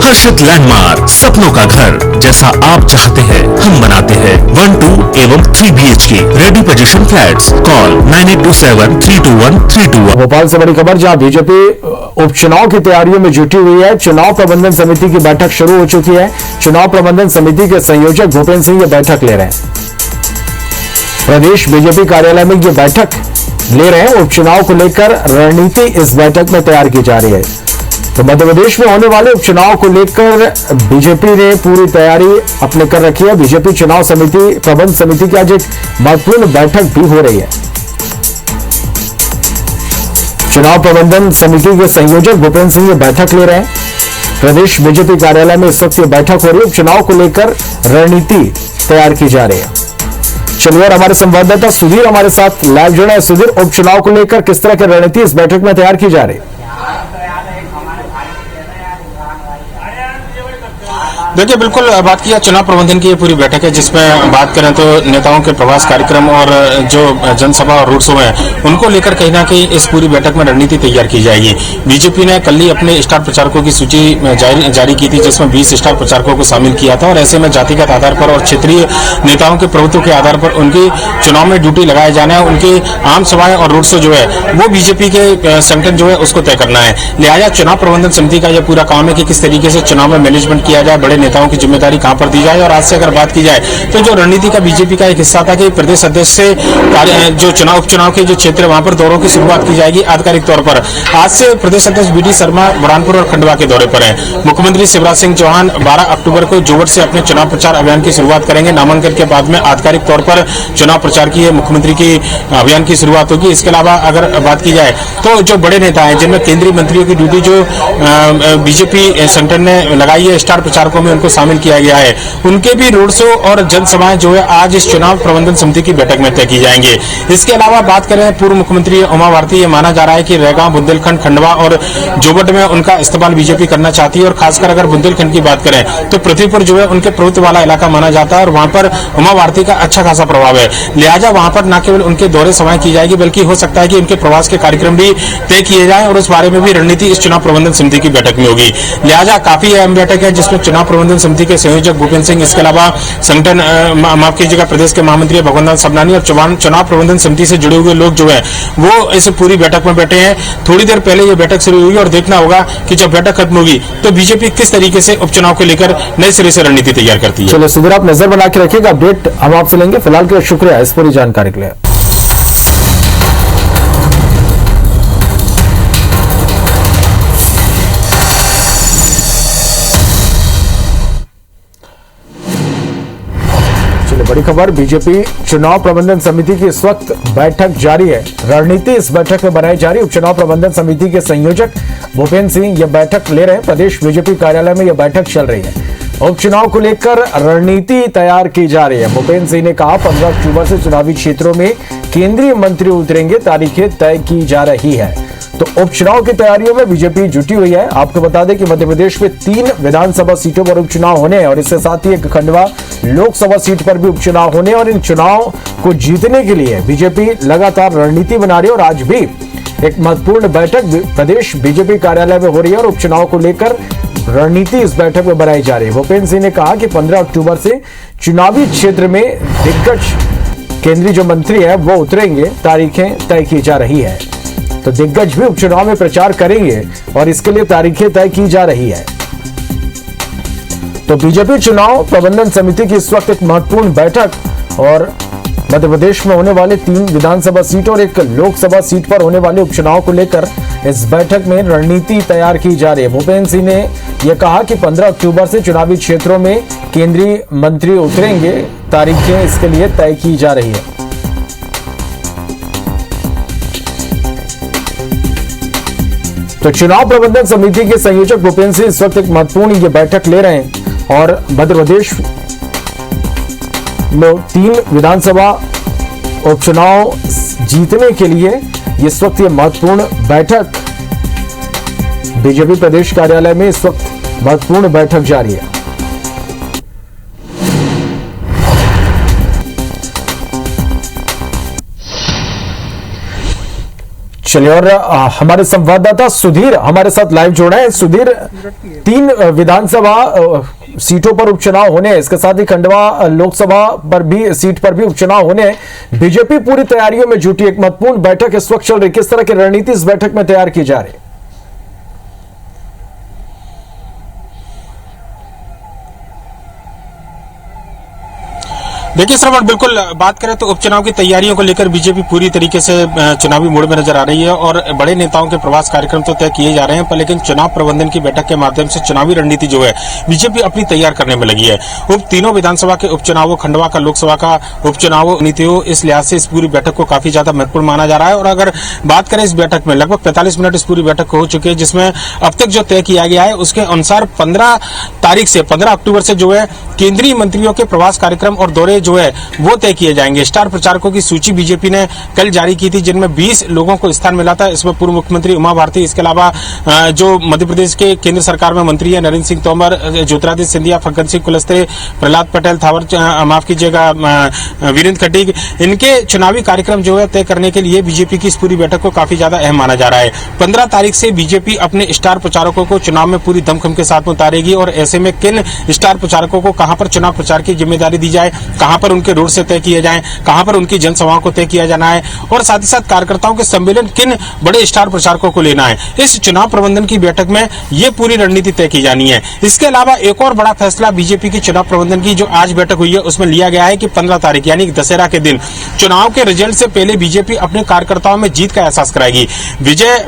हर्षित landmark, सपनों का घर जैसा आप चाहते हैं हम बनाते हैं। 1, 2 एवं 3 BHK ready position flats. Call 9827321321। Bhopal से बड़ी खबर, जहां बीजेपी उपचुनाव की तैयारियों में जुटी हुई है। चुनाव प्रबंधन समिति की बैठक शुरू हो चुकी है। चुनाव प्रबंधन समिति के संयोजक भूपेंद्र सिंह ये बैठक ले रहे हैं। प्रदेश बीजेपी कार्यालय में ये बैठक ले रहे हैं। उपचुनाव को लेकर रणनीति इस बैठक में तैयार की जा रही है। तो मध्य प्रदेश में होने वाले उपचुनाव को लेकर बीजेपी ने पूरी तैयारी अपने कर रखी है। बीजेपी चुनाव समिति प्रबंध समिति की आज एक महत्वपूर्ण बैठक भी हो रही है। चुनाव प्रबंधन समिति के संयोजक भूपेंद्र सिंह ये बैठक ले रहे हैं। प्रदेश बीजेपी कार्यालय में इस वक्त ये बैठक हो रही है। उपचुनाव को लेकर रणनीति तैयार की जा रही है। चलिए, और हमारे संवाददाता सुधीर हमारे साथ लाइव जुड़े हैं। सुधीर, उपचुनाव को लेकर किस तरह की रणनीति इस बैठक में तैयार की जा रही है? देखिए, बिल्कुल बात किया चुनाव प्रबंधन की ये पूरी बैठक है, जिसमें बात करें तो नेताओं के प्रवास कार्यक्रम और जो जनसभा और रोड शो है उनको लेकर कहीं ना कहीं इस पूरी बैठक में रणनीति तैयार की जाएगी। बीजेपी ने कल ही अपने स्टार प्रचारकों की सूची जारी की थी, जिसमें 20 स्टार प्रचारकों को शामिल किया था। और ऐसे में जातिगत आधार पर और क्षेत्रीय नेताओं के प्रभुत्व के आधार पर उनकी चुनाव में ड्यूटी लगाया जाना है। उनकी आम सभाएं और रोड शो जो है वो बीजेपी के संगठन जो है उसको तय करना है। लिहाजा चुनाव प्रबंधन समिति का यह पूरा काम है कि किस तरीके से चुनाव में मैनेजमेंट किया जाए, बड़े नेताओं की जिम्मेदारी कहां पर दी जाए। और आज से अगर बात की जाए तो जो रणनीति का बीजेपी का एक हिस्सा था कि प्रदेश अध्यक्ष से जो उपचुनाव के जो क्षेत्र वहां पर दौरों की शुरुआत की जाएगी आधिकारिक तौर पर। आज से प्रदेश अध्यक्ष BD शर्मा बुरहानपुर और खंडवा के दौरे पर हैं। मुख्यमंत्री शिवराज सिंह चौहान 12 अक्टूबर को जोवर से अपने चुनाव प्रचार अभियान की शुरुआत करेंगे। नामांकन के बाद में आधिकारिक तौर पर चुनाव प्रचार की मुख्यमंत्री की अभियान की शुरुआत होगी। इसके अलावा अगर बात की जाए तो जो बड़े नेता हैं, जिनमें केंद्रीय मंत्रियों की ड्यूटी जो बीजेपी संगठन ने लगाई है, स्टार प्रचारकों में उनको शामिल किया गया है, उनके भी रोड शो और जनसभाएं जो है आज इस चुनाव प्रबंधन समिति की बैठक में तय की जाएंगे। इसके अलावा बात करें पूर्व मुख्यमंत्री उमा भारती, ये माना जा रहा है कि रैगांव, बुंदेलखंड, खंडवा और जोबट में उनका इस्तेमाल बीजेपी करना चाहती है। और खासकर अगर बुंदेलखंड की बात करें तो पृथ्वीपुर जो है उनके प्रभुत्व वाला इलाका माना जाता है और वहां पर उमा भारती का अच्छा खासा प्रभाव है। लिहाजा वहां पर न केवल उनके दौरे सभाएं की जाएगी, बल्कि हो सकता है कि उनके प्रवास के कार्यक्रम भी तय किए जाए और उस बारे में भी रणनीति इस चुनाव प्रबंधन समिति की बैठक में होगी। लिहाजा काफी अहम बैठक है, जिसमें चुनाव प्रबंधन समिति के संयोजक भूपेंद्र सिंह, इसके अलावा संगठन माफ कीजिएगा प्रदेश के महामंत्री भगवंत सबनानी और चुनाव प्रबंधन समिति से जुड़े हुए लोग जो है वो इस पूरी बैठक में बैठे हैं। थोड़ी देर पहले ये बैठक शुरू हुई और देखना होगा कि जब बैठक खत्म होगी तो बीजेपी किस तरीके से उपचुनाव को लेकर नए सिरे से रणनीति तैयार करती है। चलो सुधीर, आप नजर बना के रखिएगा, अपडेट हम आपसे लेंगे। फिलहाल के लिए शुक्रिया इस पूरी जानकारी के लिए। बड़ी खबर, बीजेपी चुनाव प्रबंधन समिति की इस वक्त बैठक जारी है। रणनीति इस बैठक में बनाई जा रही है। उपचुनाव प्रबंधन समिति के संयोजक भूपेंद्र सिंह यह बैठक ले रहे हैं। प्रदेश बीजेपी कार्यालय में यह बैठक चल रही है। उपचुनाव को लेकर रणनीति तैयार की जा रही है। भूपेंद्र सिंह ने कहा 15 अक्टूबर से चुनावी क्षेत्रों में केंद्रीय मंत्री उतरेंगे, तारीखें तय की जा रही है। तो उपचुनाव की तैयारियों में बीजेपी जुटी हुई है। आपको बता दें कि मध्य प्रदेश में 3 विधानसभा सीटों पर उपचुनाव होने हैं और इसके साथ ही एक खंडवा लोकसभा सीट पर भी उपचुनाव होने। और इन चुनाव को जीतने के लिए बीजेपी लगातार रणनीति बना रही है और आज भी एक महत्वपूर्ण बैठक प्रदेश बीजेपी कार्यालय में हो रही है और उपचुनाव को लेकर रणनीति इस बैठक में बनाई जा रही है। भूपेंद्र सिंह ने कहा कि 15 अक्टूबर से चुनावी क्षेत्र में दिग्गज केंद्रीय जो मंत्री है वो उतरेंगे, तारीखें तय की जा रही है। तो दिग्गज भी उपचुनाव में प्रचार करेंगे और इसके लिए तारीखें तय की जा रही है। तो बीजेपी चुनाव प्रबंधन समिति की इस वक्त एक महत्वपूर्ण बैठक और मध्य प्रदेश में होने वाले 3 विधानसभा सीट और एक लोकसभा सीट पर होने वाले उपचुनाव को लेकर इस बैठक में रणनीति तैयार की जा रही है। भूपेंद्र सिंह ने यह कहा कि 15 अक्टूबर से चुनावी क्षेत्रों में केंद्रीय मंत्री उतरेंगे, तारीखें इसके लिए तय की जा रही है। तो चुनाव प्रबंधन समिति के संयोजक भूपेंद्र सिंह इस वक्त एक महत्वपूर्ण ये बैठक ले रहे हैं और मध्य प्रदेश में 3 विधानसभा उपचुनाव जीतने के लिए इस वक्त ये महत्वपूर्ण बैठक बीजेपी प्रदेश कार्यालय में इस वक्त महत्वपूर्ण बैठक जारी है। चलिए, और हमारे संवाददाता सुधीर हमारे साथ लाइव जोड़ा है। सुधीर, 3 विधानसभा सीटों पर उपचुनाव होने हैं, इसके साथ ही खंडवा लोकसभा पर भी सीट पर भी उपचुनाव होने हैं। बीजेपी पूरी तैयारियों में जुटी, एक महत्वपूर्ण बैठक इस वक्त चल रही, किस तरह की रणनीति इस बैठक में तैयार की जा रही है? देखिए श्रवण, बिल्कुल बात करें तो उपचुनाव की तैयारियों को लेकर बीजेपी पूरी तरीके से चुनावी मोड में नजर आ रही है और बड़े नेताओं के प्रवास कार्यक्रम तो तय किए जा रहे हैं, पर लेकिन चुनाव प्रबंधन की बैठक के माध्यम से चुनावी रणनीति जो है बीजेपी अपनी तैयार करने में लगी है। तीनों विधानसभा के उपचुनावों, खंडवा का लोकसभा का उपचुनाव नीतियों, इस लिहाज से इस पूरी बैठक को काफी ज्यादा महत्वपूर्ण माना जा रहा है। और अगर बात करें इस बैठक में, लगभग 45 मिनट इस पूरी बैठक हो चुके हैं, जिसमें अब तक जो तय किया गया है उसके अनुसार 15 तारीख से 15 अक्टूबर से जो है केंद्रीय मंत्रियों के प्रवास कार्यक्रम और दौरे जो है वो तय किए जाएंगे। स्टार प्रचारकों की सूची बीजेपी ने कल जारी की थी, जिनमें 20 लोगों को स्थान मिला था। इसमें पूर्व मुख्यमंत्री उमा भारती, इसके अलावा जो मध्य प्रदेश के केंद्र सरकार में मंत्री है नरेंद्र सिंह तोमर, ज्योतिरादित्य सिंधिया, फग्गन सिंह कुलस्ते, प्रहलाद पटेल, माफ कीजिएगा वीरेंद्र खटीक, इनके चुनावी कार्यक्रम जो है तय करने के लिए बीजेपी की इस पूरी बैठक को काफी ज्यादा अहम माना जा रहा है। 15 तारीख से बीजेपी अपने स्टार प्रचारकों को चुनाव में पूरी दमखम के साथ उतारेगी और ऐसे में किन स्टार प्रचारकों को कहां पर चुनाव प्रचार की जिम्मेदारी दी जाए, कहां पर उनके रोड से तय किए जाएं, कहां पर उनकी जनसभाओं को तय किया जाना है और साथ ही साथ कार्यकर्ताओं के सम्मेलन किन बड़े स्टार प्रचारकों को लेना है, इस चुनाव प्रबंधन की बैठक में ये पूरी रणनीति तय की जानी है। इसके अलावा एक और बड़ा फैसला बीजेपी की चुनाव प्रबंधन की जो आज बैठक हुई है उसमें लिया गया है कि 15 तारीख यानी दशहरा के दिन चुनाव के रिजल्ट से पहले बीजेपी अपने कार्यकर्ताओं में जीत का एहसास कराएगी। विजय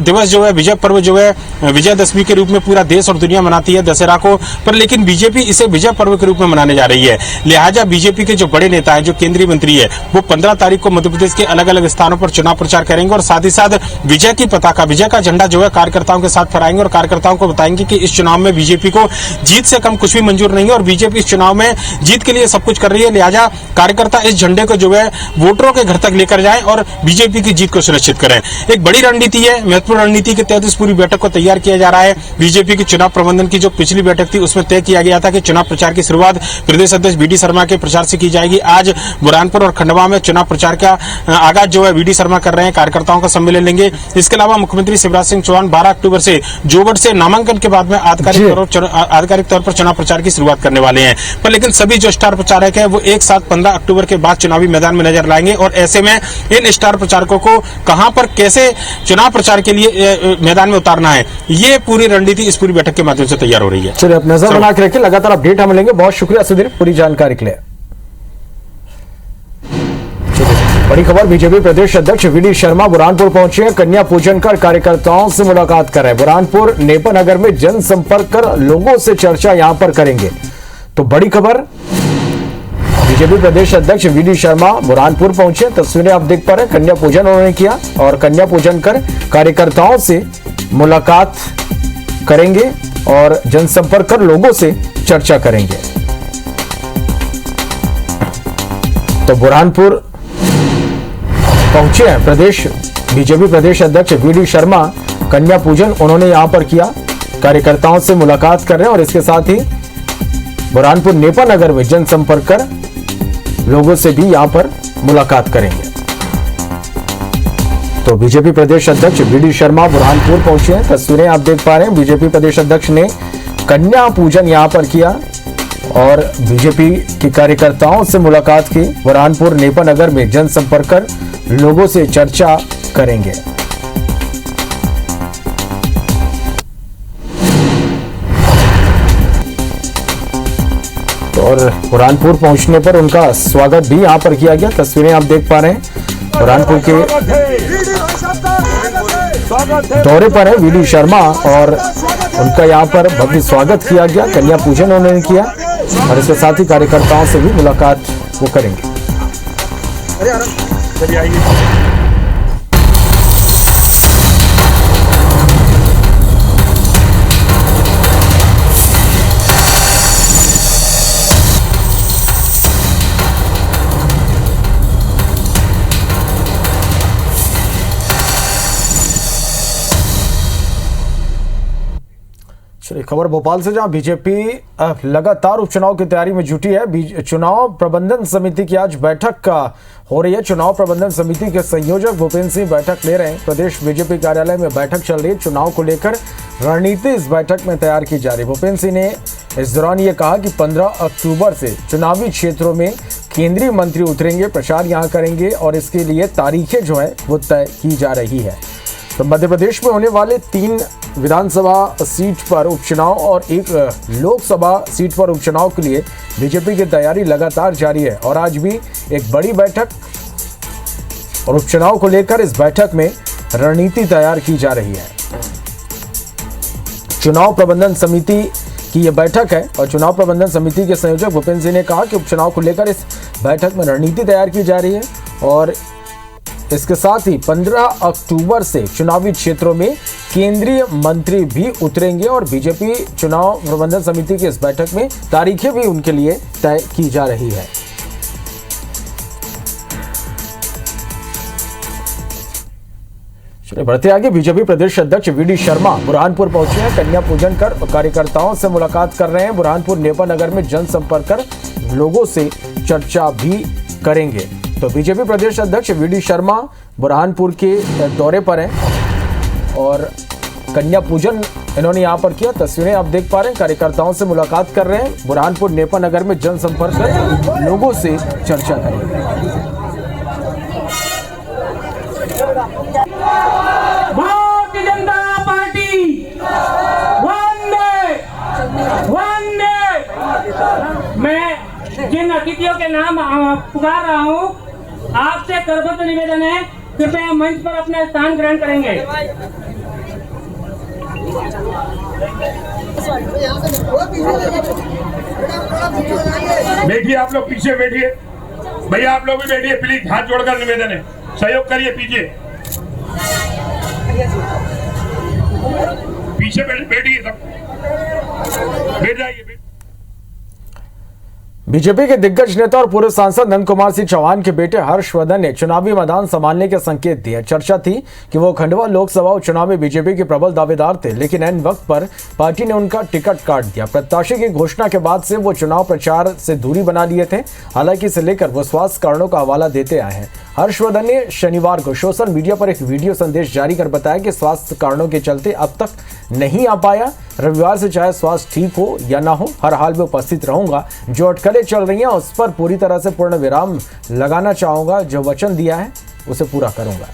दिवस जो है, विजय पर्व जो है, विजयदशमी के रूप में पूरा देश और दुनिया मनाती है दशहरा को, पर लेकिन बीजेपी इसे विजय पर्व के रूप में मनाने जा रही है। लिहाजा बीजेपी के जो बड़े नेता है, जो केंद्रीय मंत्री है, वो 15 तारीख को मध्य प्रदेश के अलग अलग स्थानों पर चुनाव प्रचार करेंगे और साथ ही साथ विजय की पताका, विजय का झंडा जो है कार्यकर्ताओं के साथ फहराएंगे और कार्यकर्ताओं को बताएंगे कि इस चुनाव में बीजेपी को जीत से कम कुछ भी मंजूर नहीं है और बीजेपी इस चुनाव में जीत के लिए सब कुछ कर रही है। लिहाजा कार्यकर्ता इस झंडे को जो है वोटरों के घर तक लेकर जाएं और बीजेपी की जीत को सुनिश्चित करें। एक बड़ी रणनीति है, महत्वपूर्ण रणनीति के तहत इस पूरी बैठक को तैयार किया जा रहा है। बीजेपी की चुनाव प्रबंधन की जो पिछली बैठक थी उसमें तय किया गया था कि चुनाव प्रचार की शुरुआत प्रदेश अध्यक्ष वीडी शर्मा के प्रचार से की जाएगी। आज बुरहानपुर और खंडवा में चुनाव प्रचार का आगाज जो है वीडी शर्मा कर रहे हैं, कार्यकर्ताओं का सम्मेलन लेंगे। इसके अलावा मुख्यमंत्री शिवराज सिंह चौहान 12 अक्टूबर से जोगढ़ से नामांकन के बाद में आधिकारिक तौर पर चुनाव प्रचार की शुरुआत करने वाले हैं। पर लेकिन सभी जो स्टार प्रचारक है वो एक साथ 15 अक्टूबर के बाद चुनावी मैदान में नजर लाएंगे और ऐसे में इन स्टार प्रचारकों को कहां पर कैसे चुनाव प्रचार के लिए मैदान में उतारना है, ये पूरी रणनीति इस पूरी बैठक के माध्यम से तैयार हो रही है। चलिए, नजर बना के रखिए, लगातार अपडेट हम लेंगे। बहुत शुक्रिया सुधीर पूरी जानकारी के लिए। बड़ी खबर, बीजेपी प्रदेश अध्यक्ष वीडी शर्मा बुरहानपुर पहुंचे हैं, कन्या पूजन कर कार्यकर्ताओं से मुलाकात कर रहे हैं। बुरहानपुर नेपानगर में जनसंपर्क कर लोगों से चर्चा यहां पर करेंगे। तो बड़ी खबर, बीजेपी प्रदेश अध्यक्ष वीडी शर्मा बुरहानपुर पहुंचे, तस्वीरें आप देख पा रहे हैं, कन्या पूजन उन्होंने किया और कन्या पूजन कर कार्यकर्ताओं से मुलाकात करेंगे और जनसंपर्क कर लोगों से चर्चा करेंगे। तो बुरहानपुर पहुंचे हैं बीजेपी प्रदेश अध्यक्ष वीडी शर्मा, कन्या पूजन उन्होंने यहां पर किया, कार्यकर्ताओं से मुलाकात कर रहे हैं और इसके साथ ही बुरहानपुर नेपानगर में जनसंपर्क कर लोगों से भी यहां पर मुलाकात करेंगे। तो बीजेपी प्रदेश अध्यक्ष वीडी शर्मा बुरहानपुर पहुंचे हैं, तस्वीरें आप देख पा रहे हैं। बीजेपी प्रदेश अध्यक्ष ने कन्या पूजन यहां पर किया और बीजेपी के कार्यकर्ताओं से मुलाकात की। बुरहानपुर नेपानगर में जनसंपर्क कर लोगों से चर्चा करेंगे। और बुरहानपुर पहुंचने पर उनका स्वागत भी यहां पर किया गया, तस्वीरें आप देख पा रहे हैं। बुरहानपुर के दौरे पर है वीडी शर्मा और उनका यहां पर भव्य स्वागत किया गया, कन्या पूजन उन्होंने किया और इसके साथ ही कार्यकर्ताओं से भी मुलाकात वो करेंगे। चलिए, खबर भोपाल से, जहां बीजेपी लगातार उपचुनाव की तैयारी में जुटी है। चुनाव प्रबंधन समिति की आज बैठक हो रही है। चुनाव प्रबंधन समिति के संयोजक भूपेंद्र सिंह बैठक ले रहे हैं। प्रदेश बीजेपी कार्यालय में बैठक चल रही है। चुनाव को लेकर रणनीति इस बैठक में तैयार की जा रही है। भूपेंद्र सिंह ने इस दौरान ये कहा कि 15 अक्टूबर से चुनावी क्षेत्रों में केंद्रीय मंत्री उतरेंगे, प्रचार यहाँ करेंगे और इसके लिए तारीखें जो है वो तय की जा रही है। तो मध्य प्रदेश में होने वाले 3 विधानसभा सीट पर उपचुनाव और 1 लोकसभा सीट पर उपचुनाव के लिए बीजेपी की तैयारी लगातार जारी है और आज भी एक बड़ी बैठक और उपचुनाव को लेकर इस बैठक में रणनीति तैयार की जा रही है। चुनाव प्रबंधन समिति की यह बैठक है और चुनाव प्रबंधन समिति के संयोजक भूपेंद्र सिंह ने कहा कि उपचुनाव को लेकर इस बैठक में रणनीति तैयार की जा रही है और इसके साथ ही 15 अक्टूबर से चुनावी क्षेत्रों में केंद्रीय मंत्री भी उतरेंगे और बीजेपी चुनाव प्रबंधन समिति की इस बैठक में तारीखें भी उनके लिए तय की जा रही है। चलिए बढ़ते आगे। बीजेपी प्रदेश अध्यक्ष वीडी शर्मा बुरहानपुर पहुंचे हैं। कन्या पूजन कर कार्यकर्ताओं से मुलाकात कर रहे हैं। बुरहानपुर नेपा नगर में जनसंपर्क कर लोगों से चर्चा भी करेंगे। तो बीजेपी प्रदेश अध्यक्ष वीडी शर्मा बुरहानपुर के दौरे पर हैं और कन्या पूजन इन्होंने यहां पर किया। तस्वीरें आप देख पा रहे हैं। कार्यकर्ताओं से मुलाकात कर रहे हैं। बुरहानपुर नेपा नगर में जनसंपर्क कर लोगों से चर्चा करेंगे। भारतीय जनता पार्टी वंदे वंदे। मैं जिन अतिथियों के नाम पुकार रहा हूँ, आपसे करबद्ध निवेदन है, कृपया मंच पर अपना स्थान ग्रहण करेंगे। बैठिए, आप लोग पीछे बैठिए। भैया आप लोग भी बैठिए प्लीज, हाथ जोड़कर निवेदन है, सहयोग करिए। पीछे बैठिए सब, बैठ जाइए। बीजेपी के दिग्गज नेता और पूर्व सांसद नंद कुमार सिंह चौहान के बेटे हर्षवर्धन ने चुनावी मैदान संभालने के संकेत दिए। चर्चा थी कि वो खंडवा लोकसभा उपचुनाव में बीजेपी के प्रबल दावेदार थे, लेकिन ऐन वक्त पर पार्टी ने उनका टिकट काट दिया। प्रत्याशी की घोषणा के बाद से वो चुनाव प्रचार से दूरी बना लिए थे। हालांकि इसे लेकर वो स्वास्थ्य कारणों का हवाला देते आए हैं। हर्षवर्धन ने शनिवार को सोशल मीडिया पर एक वीडियो संदेश जारी कर बताया कि स्वास्थ्य कारणों के चलते अब तक नहीं आ पाया। रविवार से चाहे स्वास्थ्य ठीक हो या ना हो, हर हाल में उपस्थित रहूंगा। जो अटकलें चल रही हैं उस पर पूरी तरह से पूर्ण विराम लगाना चाहूंगा। जो वचन दिया है उसे पूरा करूंगा।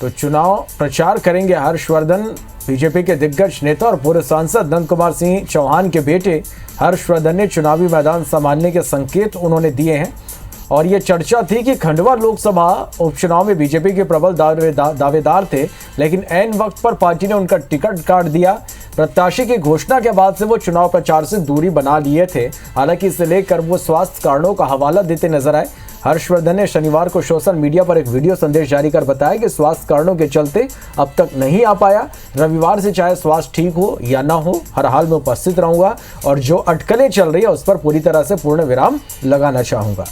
तो चुनाव प्रचार करेंगे हर्षवर्धन। बीजेपी के दिग्गज नेता और पूर्व सांसद नंद कुमार सिंह चौहान के बेटे हर्षवर्धन ने चुनावी मैदान संभालने के संकेत उन्होंने दिए हैं और ये चर्चा थी कि खंडवा लोकसभा उपचुनाव में बीजेपी के प्रबल दावेदार थे, लेकिन ऐन वक्त पर पार्टी ने उनका टिकट काट दिया। प्रत्याशी की घोषणा के बाद से वो चुनाव प्रचार से दूरी बना लिए थे। हालांकि इसे लेकर वो स्वास्थ्य कारणों का हवाला देते नजर आए। हर्षवर्धन ने शनिवार को सोशल मीडिया पर एक वीडियो संदेश जारी कर बताया कि स्वास्थ्य कारणों के चलते अब तक नहीं आ पाया। रविवार से चाहे स्वास्थ्य ठीक हो या ना हो, हर हाल में उपस्थित रहूंगा और जो अटकलें चल रही है उस पर पूरी तरह से पूर्ण विराम लगाना चाहूंगा।